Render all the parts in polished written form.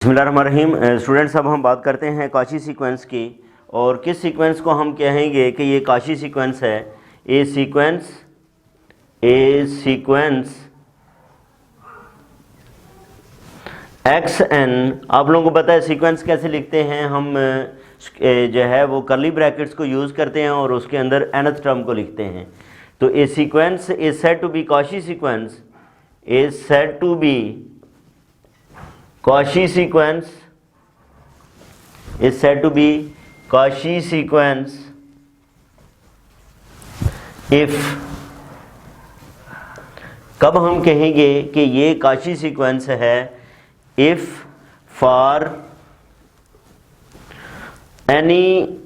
बिस्मिल्लाहिर्रहमानिर्रहीम। स्टूडेंट्स, अब हम बात करते हैं काशी सीक्वेंस की, और किस सीक्वेंस को हम कहेंगे कि ये काशी सीक्वेंस है। ए सीक्वेंस एक्स एन। आप लोगों को पता है सीक्वेंस कैसे लिखते हैं। हम जो है वो कर्ली ब्रैकेट्स को यूज़ करते हैं और उसके अंदर nth टर्म को लिखते हैं। तो a sequence is said to be Cauchy sequence, is said to be Cauchy sequence, is said to be Cauchy sequence if, कब हम कहेंगे कि ये Cauchy sequence है, if for any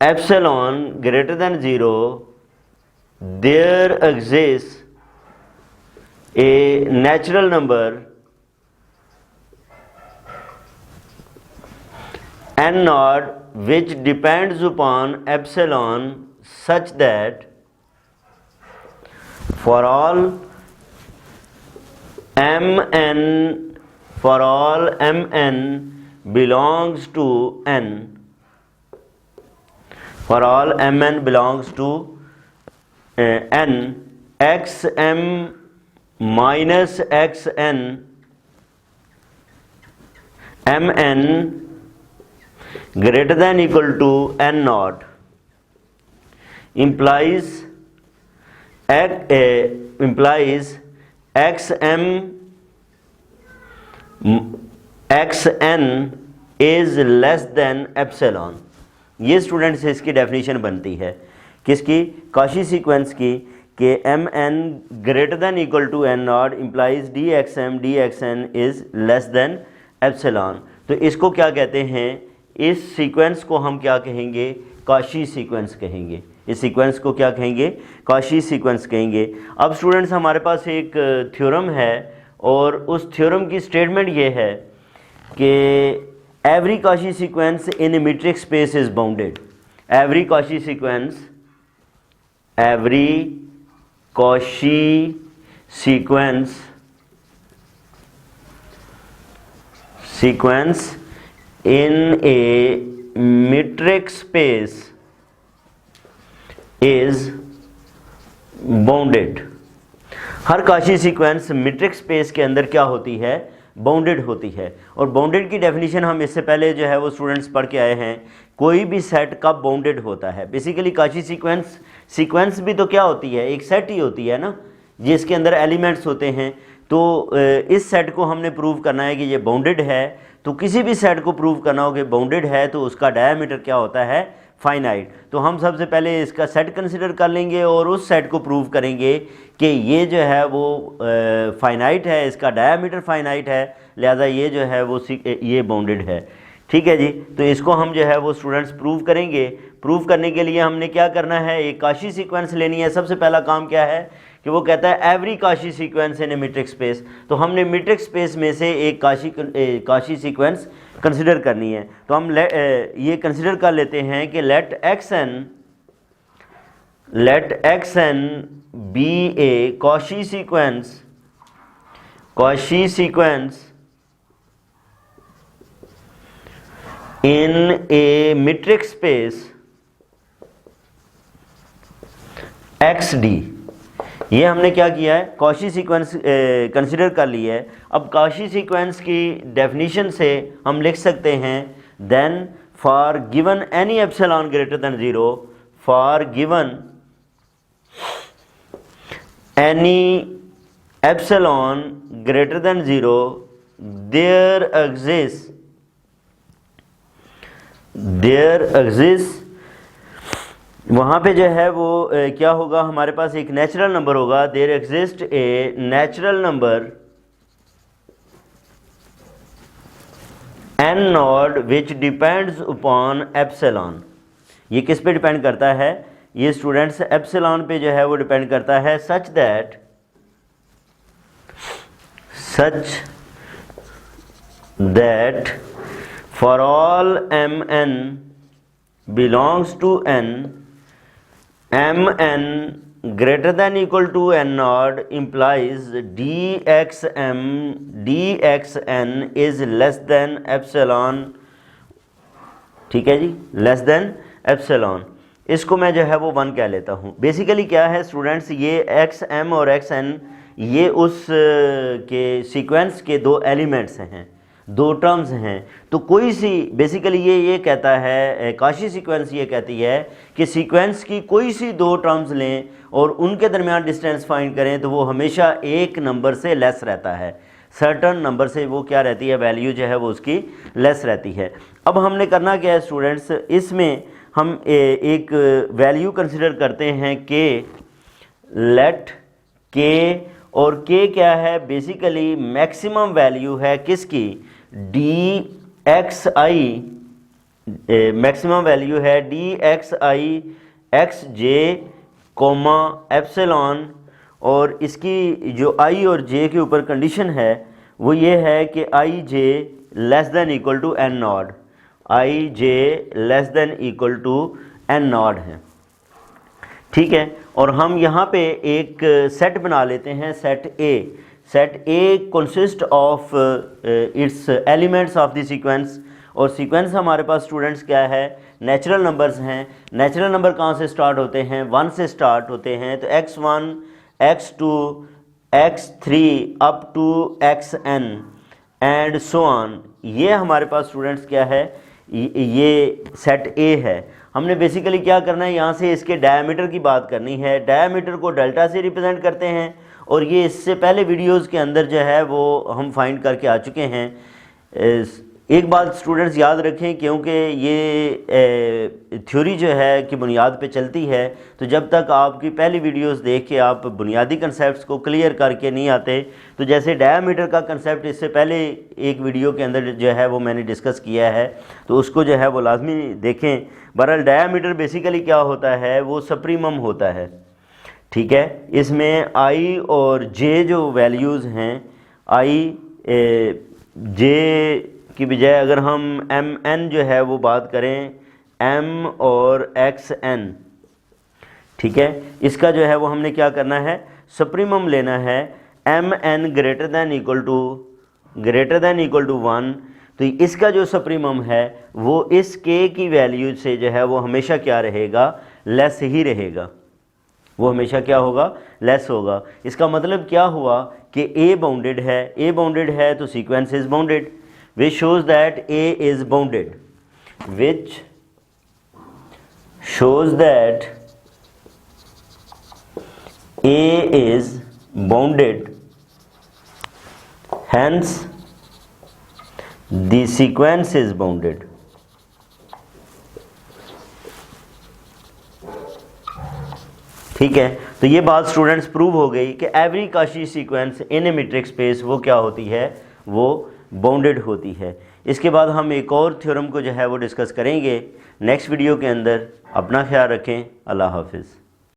epsilon greater than 0 there exists a natural number n naught which depends upon epsilon such that for all mn belongs to n, for all mn belongs to n, xm minus xn mn greater than equal to n naught implies xn is less than epsilon। ये students इसकी definition बनती है किसकी, Cauchy sequence की, कि mn greater than equal to n not implies dxn is less than epsilon. तो इसको क्या कहते हैं, इस सीक्वेंस को हम क्या कहेंगे, काशी सीक्वेंस कहेंगे। इस सीक्वेंस को क्या कहेंगे, काशी सीक्वेंस कहेंगे। अब स्टूडेंट्स हमारे पास एक थ्योरम है और उस थ्योरम की स्टेटमेंट ये है कि every Kashi sequence in a metric space is bounded. Every Kashi sequence in a metric space is bounded। Her Kashi sequence metric space के अंदर क्या होती है, बाउंडेड होती है। और बाउंडेड की डेफिनेशन हम इससे पहले जो है वो स्टूडेंट्स पढ़ के आए हैं। कोई भी सेट कब बाउंडेड होता है, बेसिकली काशी सीक्वेंस भी तो क्या होती है, एक सेट ही होती है ना, जिसके अंदर एलिमेंट्स होते हैं। तो इस सेट को हमने प्रूव करना है कि ये बाउंडेड है। तो किसी भी सेट को प्रूव करना हो कि बाउंडेड है तो उसका डायमीटर क्या होता है, फाइनाइट। तो हम सबसे पहले इसका सेट कंसिडर कर लेंगे और उस सेट को प्रूव करेंगे कि ये जो है वो फाइनाइट है, इसका डायमीटर फाइनाइट है, लिहाजा ये जो है वो ये बाउंडेड है। ठीक है जी। तो इसको हम जो है वो स्टूडेंट्स प्रूव करेंगे। प्रूव करने के लिए हमने क्या करना है, एक काशी सीक्वेंस लेनी है। सबसे पहला काम क्या है कि वो कहता है every Kashi sequence in a metric space. तो हमने मीट्रिक स्पेस में से एक काशी सीक्वेंस कंसिडर करनी है। तो हम ये कंसिडर कर लेते हैं कि let xn be a Cauchy sequence in a metric space xd। ये हमने क्या किया है, काशी सीक्वेंस कंसिडर कर लिया है। अब काशी सीक्वेंस की डेफिनेशन से हम लिख सकते हैं then for given any epsilon greater than 0, for given any epsilon greater than 0 there exist वहाँ पे जो है वो क्या होगा, हमारे पास एक नेचुरल नंबर होगा। There exist a natural number n naught which depends upon epsilon. ये किस पे डिपेंड करता है, ये स्टूडेंट्स एप्सिलॉन पे जो है वो डिपेंड करता है। Such that for all mn belongs to n, mn greater than equal to n naught implies dxn is less than epsilon, ठीक है जी, लेस देन एप्सिलॉन। इसको मैं जो है वो 1 कह लेता हूँ। बेसिकली क्या है स्टूडेंट्स, ये एक्स एम और एक्स एन ये उस के सीक्वेंस के दो एलिमेंट्स हैं, दो टर्म्स हैं। तो कोई सी बेसिकली ये कहता है, काशी सीक्वेंस ये कहती है कि सीक्वेंस की कोई सी दो टर्म्स लें और उनके दरमियान डिस्टेंस फाइंड करें तो वो हमेशा एक नंबर से लेस रहता है, सर्टन नंबर से वो क्या रहती है, वैल्यू जो है वो उसकी लेस रहती है। अब हमने करना क्या है स्टूडेंट्स, इसमें हम एक वैल्यू कंसिडर करते हैं के, लेट के, और के क्या है, बेसिकली मैक्सिमम वैल्यू है किसकी, डी एक्स आई, मैक्सिमम वैल्यू है डी एक्स आई एक्स जे कोमा एप्सिलॉन, और इसकी जो आई और जे के ऊपर कंडीशन है वो ये है कि I J less than equal to N naught, I J less than equal to N naught है, ठीक है। और हम यहाँ पे एक सेट बना लेते हैं, set A. Set A consist of its elements of the sequence, और सीक्वेंस हमारे पास स्टूडेंट्स क्या है, नेचुरल नंबर्स हैं। नेचुरल नंबर कहाँ से स्टार्ट होते हैं, 1 से स्टार्ट होते हैं। तो x1 x2 x3 up to xn and so on, ये हमारे पास स्टूडेंट्स क्या है, ये सेट ए है। हमने बेसिकली क्या करना है, यहाँ से इसके डायमीटर की बात करनी है। डायमीटर को डेल्टा से रिप्रेजेंट करते हैं, और ये इससे पहले वीडियोस के अंदर जो है वो हम फाइंड करके आ चुके हैं। एक बात स्टूडेंट्स याद रखें, क्योंकि ये थ्योरी जो है कि बुनियाद पे चलती है, तो जब तक आपकी पहली वीडियोस देख के आप बुनियादी कंसेप्ट्स को क्लियर करके नहीं आते, तो जैसे डायमीटर का कंसेप्ट इससे पहले एक वीडियो के अंदर जो है वो मैंने डिस्कस किया है, तो उसको जो है वो लाजमी देखें। बहरहाल डायमीटर बेसिकली क्या होता है, वो सप्रीमम होता है, ठीक है। इसमें आई और जे जो वैल्यूज़ हैं, आई जे की बजाय अगर हम एम एन जो है वो बात करें, एम और एक्स एन, ठीक है, इसका जो है वो हमने क्या करना है, सप्रीमम लेना है। M N greater than equal to 1, तो इसका जो सप्रीमम है वो इस के की वैल्यू से जो है वो हमेशा क्या रहेगा, लेस ही रहेगा, वो हमेशा क्या होगा, लेस होगा। इसका मतलब क्या हुआ कि ए बाउंडेड है, ए बाउंडेड है तो sequence is bounded, which shows that A is bounded, which shows that A is bounded, hence the sequence is bounded। ठीक है, तो ये बात स्टूडेंट्स प्रूव हो गई कि every Kashi sequence in a metric space वो क्या होती है, वो बाउंडेड होती है। इसके बाद हम एक और थ्योरम को जो है वो डिस्कस करेंगे नेक्स्ट वीडियो के अंदर। अपना ख्याल रखें, अल्लाह हाफिज़।